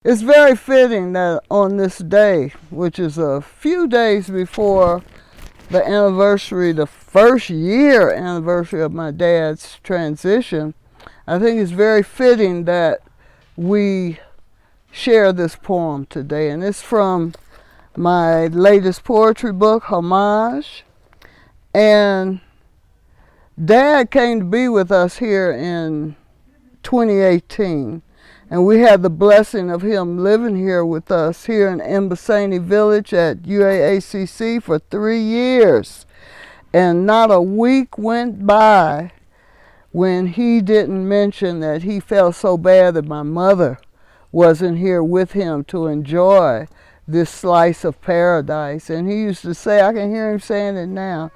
It's very fitting that on this day, which is a few days before the anniversary, the first year anniversary of my dad's transition, I think it's very fitting that we share this poem today. And it's from my latest poetry book, Homage. And Dad came to be with us here in 2018. And we had the blessing of him living here with us here in Mbasani Village at UAACC for 3 years. And not a week went by when he didn't mention that he felt so bad that my mother wasn't here with him to enjoy this slice of paradise. And he used to say, I can hear him saying it now,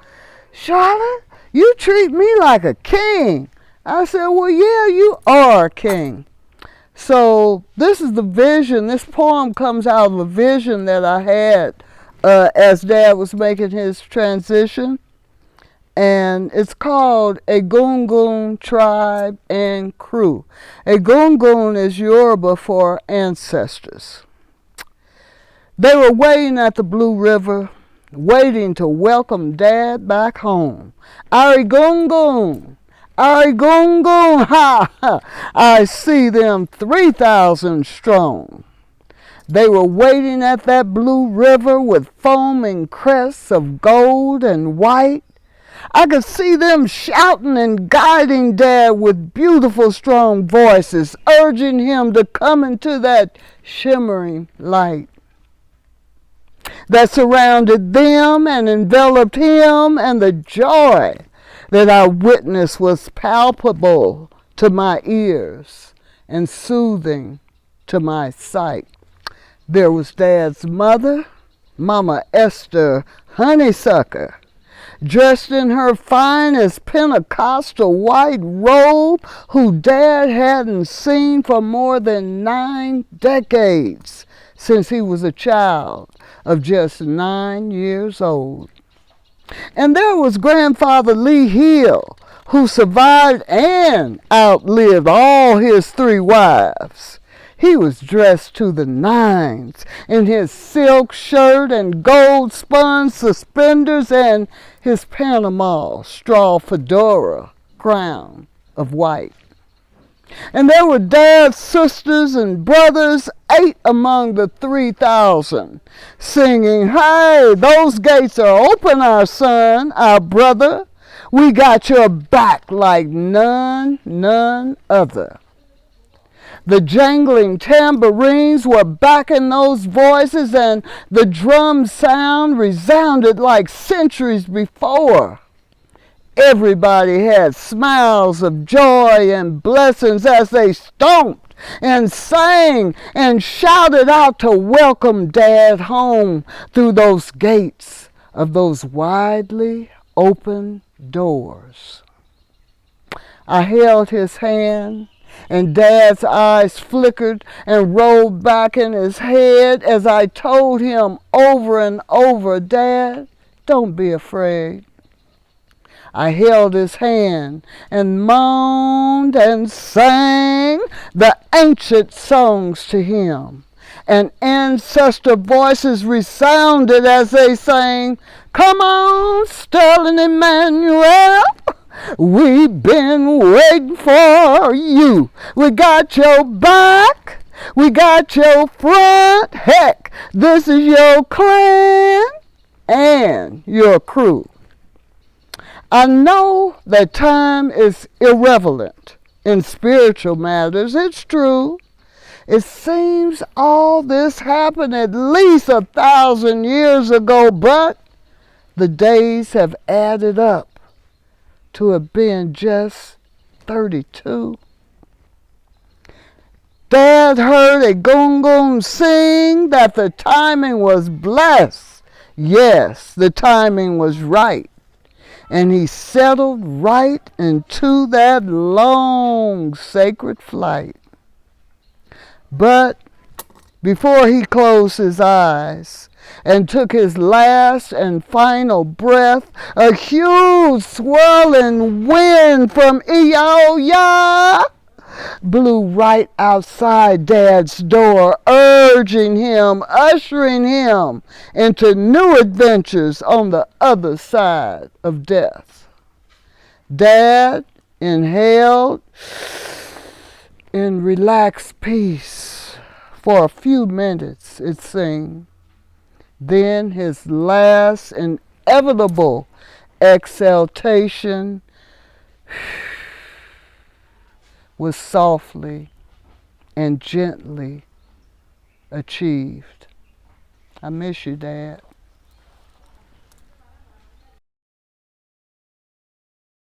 "Charlotte, you treat me like a king." I said, well, yeah, you are a king. So this is the vision. This poem comes out of a vision that I had as Dad was making his transition. And it's called Egungun Tribe and Crew. Egungun is Yoruba for ancestors. They were waiting at the Blue River, waiting to welcome Dad back home. Egungun. Egungun, ha, ha, I see them 3,000 strong. They were waiting at that blue river with foaming crests of gold and white. I could see them shouting and guiding Dad with beautiful strong voices, urging him to come into that shimmering light that surrounded them and enveloped him, and the joy that I witnessed was palpable to my ears and soothing to my sight. There was Dad's mother, Mama Esther Honeysucker, dressed in her finest Pentecostal white robe, who Dad hadn't seen for more than 9 decades since he was a child of just 9 years old. And there was Grandfather Lee Hill, who survived and outlived all his 3 wives. He was dressed to the nines in his silk shirt and gold spun suspenders and his Panama straw fedora crown of white. And there were Dad's sisters and brothers, 8 among the 3,000, singing, "Hey, those gates are open, our son, our brother. We got your back like none other." The jangling tambourines were backing those voices, and the drum sound resounded like centuries before. Everybody had smiles of joy and blessings as they stomped and sang and shouted out to welcome Dad home through those gates of those widely open doors. I held his hand, and Dad's eyes flickered and rolled back in his head as I told him over and over, "Dad, don't be afraid." I held his hand and moaned and sang the ancient songs to him. And ancestor voices resounded as they sang, "Come on, Sterling Emanuel, we've been waiting for you. We got your back, we got your front. Heck, this is your clan and your crew." I know that time is irrelevant in spiritual matters. It's true. It seems all this happened at least 1,000 years ago, but the days have added up to have been just 32. Dad heard Egungun sing that the timing was blessed. Yes, the timing was right. And he settled right into that long sacred flight. But before he closed his eyes and took his last and final breath, a huge swirling wind from Ioya blew right outside Dad's door, urging him, ushering him into new adventures on the other side of death. Dad inhaled in relaxed peace for a few minutes, it seemed. Then his last inevitable exhalation was softly and gently achieved. I miss you, Dad.